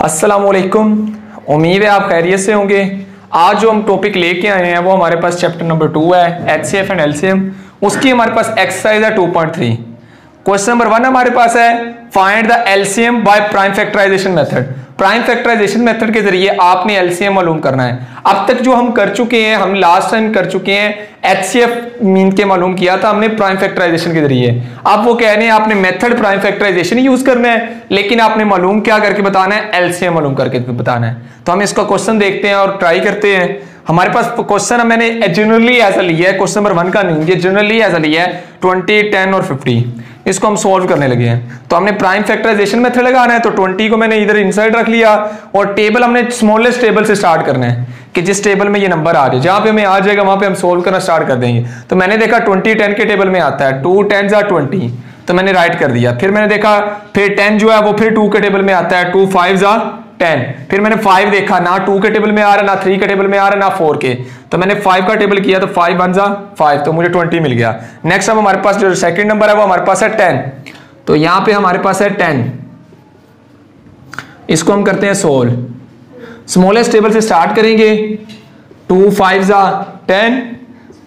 अस्सलामुअलैकुम। उम्मीद है आप खैरियत से होंगे। आज जो हम टॉपिक लेके आए हैं वो हमारे पास चैप्टर नंबर 2 है, HCF एंड LCM। उसकी हमारे पास एक्सरसाइज है 2.3। क्वेश्चन नंबर 1 हमारे पास है find the LCM by prime factorization method. Prime factorization method के जरिए आपने LCM मालूम करना है। अब तक जो हम कर चुके हैं, हम लास्ट टाइम कर चुके हैं HCF मीन के मालूम किया था हमने प्राइम फैक्टराइजेशन के जरिए। अब वो कह रहे हैं आपने मेथड प्राइम फैक्टराइजेशन यूज करना है, लेकिन आपने मालूम क्या करके बताना है, LCM मालूम करके बताना है। तो हम इसका क्वेश्चन देखते हैं और ट्राई करते हैं। हमारे पास क्वेश्चन मैंने जनरली ऐसा लिया है, क्वेश्चन नंबर 1 का नहीं, ये जनरली ऐसा लिया है 20, 10 और 50। इसको हम सॉल्व करने लगे हैं। तो हमने प्राइम फैक्टराइजेशन मेथड लगाना है, तो 20 को मैंने इधर इनसाइड रख लिया और टेबल हमने स्मॉलेस्ट टेबल से स्टार्ट करना है कि जिस टेबल में ये नंबर आ जाए, जहां पे हमें आ जाएगा वहां पे हम सॉल्व करना स्टार्ट कर देंगे। तो मैंने देखा 20 10 के टेबल में आता है, 2 10s are 20, तो मैंने राइट कर दिया। फिर मैंने देखा फिर 10 जो है वो फिर 2 के टेबल में आता है, 2 5s are 10। फिर मैंने 5 देखा, ना 2 के टेबल में आ रहा, ना 3 के टेबल में आ रहा, ना 4 के, तो मैंने 5 का टेबल किया तो 5 1s are 5, तो मुझे 20 मिल गया। नेक्स्ट अब हमारे पास जो सेकंड नंबर है वो हमारे पास है 10, तो यहां पे हमारे पास है 10। इसको हम करते हैं सोल्व। स्मॉलेस्ट टेबल से स्टार्ट करेंगे, 2 5s are 10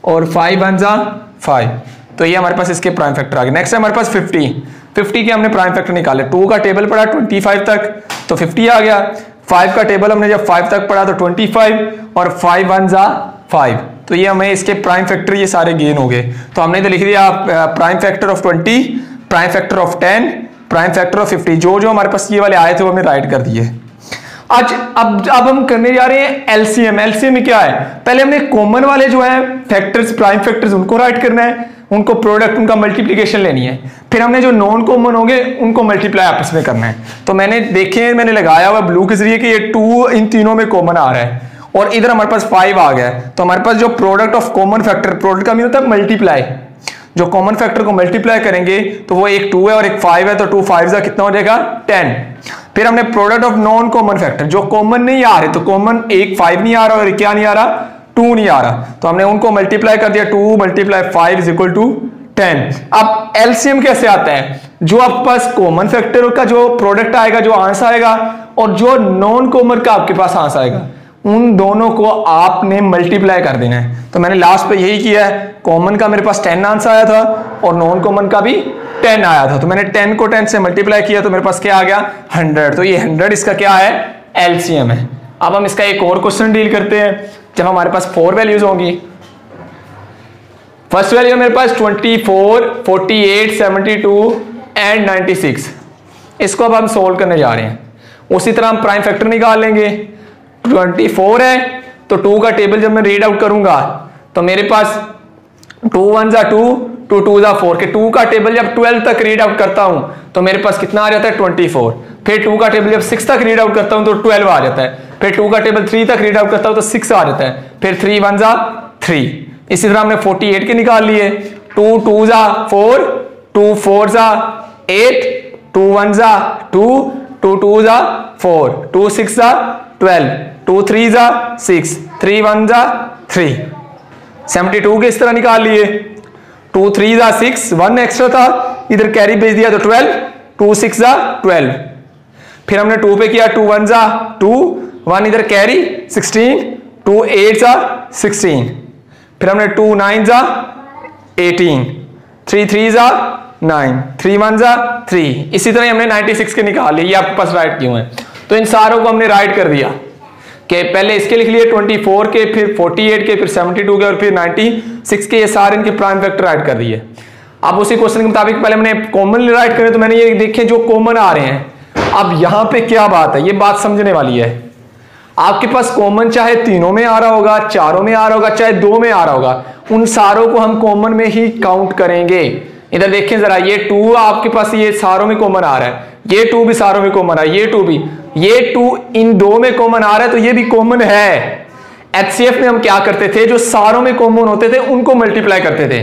और 5 1s are 5, तो ये हमारे पास इसके प्राइम फैक्टर आ गए। नेक्स्ट है हमारे पास 50 के हमने प्राइम फैक्टर निकाले। 2 का टेबल पड़ा 25 तक तो 50 आ गया। 5 का टेबल हमने जब 5 तक पढ़ा तो 25 और 5 1s are 5, तो ये हमें इसके प्राइम फैक्टर ये सारे गेन हो गए। तो हमने तो लिख दिया prime factor of 20, prime factor of 10, prime factor of 50। जो जो हमारे पास ये वाले आए थे वो हमने राइट कर दिए। आज अब हम करने जा रहे हैं LCM। LCM में क्या है, पहले हमने कॉमन वाले जो है फैक्टर्स, प्राइम फैक्टर्स, उनको राइट करना है, उनको प्रोडक्ट, उनका मल्टीप्लिकेशन लेनी है। फिर हमने जो नॉन कॉमन होंगे उनको मल्टीप्लाई आपस में करना है। तो मैंने देखे, मैंने लगाया हुआ ब्लू के जरिए कि ये 2 इन तीनों में कॉमन आ रहा है और इधर हमारे पास 5 आ गया है। तो हमारे पास जो product of common factor, product का मीन होता है मल्टीप्लाई, जो कॉमन फैक्टर को मल्टीप्लाई करेंगे तो वो एक 2 है और एक 5 है, तो 2 5s are कितना हो जाएगा 10। फिर हमने product of non common factor, जो कॉमन नहीं आ रहे, तो कॉमन एक 5 नहीं आ रहा और क्या नहीं आ रहा, 2 नहीं आ रहा, तो हमने उनको मल्टीप्लाई कर दिया, 2 × 5 = 10। अब LCM कैसे आता है, जो आपके पास कॉमन फैक्टर का जो प्रोडक्ट आएगा, जो आंसर आएगा, और जो नॉन कॉमन का आपके पास आंसर आएगा, उन दोनों को आपने मल्टीप्लाई कर देना है। तो मैंने लास्ट पे यही किया है। कॉमन का मेरे पास 10 आंसर आया था और नॉन कॉमन का भी 10 आया था, तो मैंने 10 को 10 से मल्टीप्लाई किया तो मेरे पास क्या आ गया 100। तो ये 100 इसका क्या है, LCM है। अब हम इसका एक और क्वेश्चन डील करते हैं जब हमारे पास 4 वैल्यूज होंगी। फर्स्ट वैल्यू मेरे पास 24, 48, 72 एंड 96। इसको अब हम सोल्व करने जा रहे हैं। उसी तरह हम प्राइम फैक्टर निकाल लेंगे। 24 है तो 2 का टेबल जब मैं रीड आउट करूंगा तो मेरे पास 2 1s are 2, 2 2s are 4 के 2 का टेबल जब 12 तक रीड आउट करता हूं तो मेरे पास कितना आ जाता है 24। फिर 2 का टेबल जब 6 तक रीड आउट करता हूं तो 12 आ जाता है। फिर 2 का टेबल 3 तक रीड आउट करता हूं तो 6 आ जाता है। फिर 3 1s are 3। इसी तरह हमने 48 के निकाल लिए। 2 2s are 4, 2 4s are 8, 2 1s are 2, 2 2s are 4, 2 6s are 12, 2 3s are 6, 3 1s are 3। 72 के इस तरह निकाल लिए। 2 3s are 6, 1 एक्स्ट्रा था, इधर कैरी भेज दिया तो 12, 2 6s are 12। फिर हमने 2 पे किया, 2 1s are 2, 1 इधर कैरी 16, 2 8s are 16। फिर हमने 2 9s are 18, 3 3s are 9, 3 1s are 3। इसी तरह हमने 96 के निकाल लिए। ये आपके पास राइट क्यों है, तो इन सारों को हमने राइट कर दिया कि पहले इसके लिख लिए 24 के, फिर 48 के, फिर 72 के और फिर 96 के, ये सारे इनके प्राइम फैक्टर राइट कर दिए। अब उसी क्वेश्चन के मुताबिक पहले हमने कॉमन राइट करे, तो मैंने ये देखे जो कॉमन आ रहे हैं। अब यहां पे क्या बात है, ये बात समझने वाली है। आपके पास कॉमन चाहे तीनों में आ रहा होगा, चारों में आ रहा होगा, चाहे 2 में आ रहा होगा, उन सारों को हम कॉमन में ही काउंट करेंगे। इधर देखें जरा, ये 2 आपके पास ये सारों में कॉमन आ रहा है, ये 2 भी सारों में कॉमन आ रहा है, ये 2 भी, ये 2 इन 2 में कॉमन आ रहा है, तो ये भी कॉमन है। HCF में हम क्या करते थे, जो सारों में कॉमन होते थे उनको मल्टीप्लाई करते थे,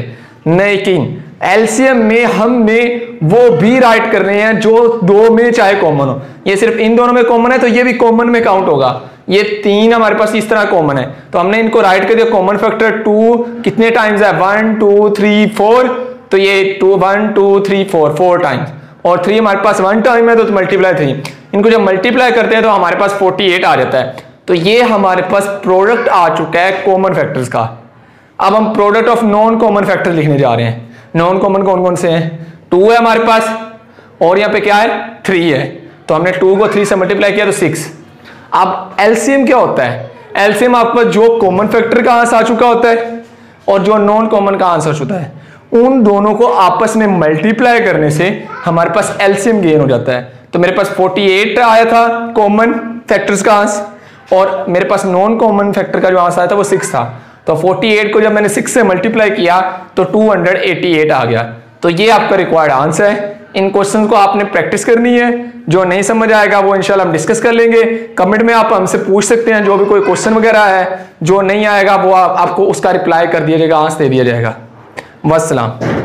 लेकिन LCM में हमने वो भी राइट कर रहे हैं जो 2 में चाहे कॉमन हो। ये सिर्फ इन दोनों में कॉमन है तो ये भी कॉमन में काउंट होगा। ये 3 हमारे पास इस तरह कॉमन है तो हमने इनको राइट कर दिया। कॉमन फैक्टर 2 कितने टाइम्स है, 1 2 3 4, तो ये 2 1 2 3 4 4 टाइम्स। और 3 हमारे पास 1 टाइम है तो मल्टीप्लाई 3, इनको जब मल्टीप्लाई करते हैं तो हमारे पास 48 आ जाता है। तो ये हमारे पास प्रोडक्ट आ चुका है कॉमन फैक्टर्स का। अब हम product of non common factor लिखने जा रहे हैं। नॉन कॉमन कौन कौन से हैं? 2 है हमारे पास और यहाँ पे क्या है 3 है, तो हमने 2 को 3 से मल्टीप्लाई किया तो 6। अब एलसीएम क्या होता है? एलसीएम आपके पास जो कॉमन फैक्टर का आंसर आ चुका होता है और जो नॉन कॉमन का आंसर होता है, उन दोनों को आपस में मल्टीप्लाई करने से हमारे पास एलसीएम गेन हो जाता है। तो मेरे पास 48 आया था कॉमन फैक्टर्स का आंसर और मेरे पास नॉन कॉमन फैक्टर का जो आंसर आया था वो 6 था। तो 48 को जब मैंने 6 से मल्टीप्लाई किया तो 288 आ गया। तो ये आपका रिक्वायर्ड आंसर है। इन क्वेश्चन को आपने प्रैक्टिस करनी है, जो नहीं समझ आएगा वो इंशाल्लाह हम डिस्कस कर लेंगे। कमेंट में आप हमसे पूछ सकते हैं जो भी कोई क्वेश्चन वगैरह है, जो नहीं आएगा वो आपको उसका रिप्लाई कर दिया जाएगा, आंसर दे दिया जाएगा। वस्सलाम।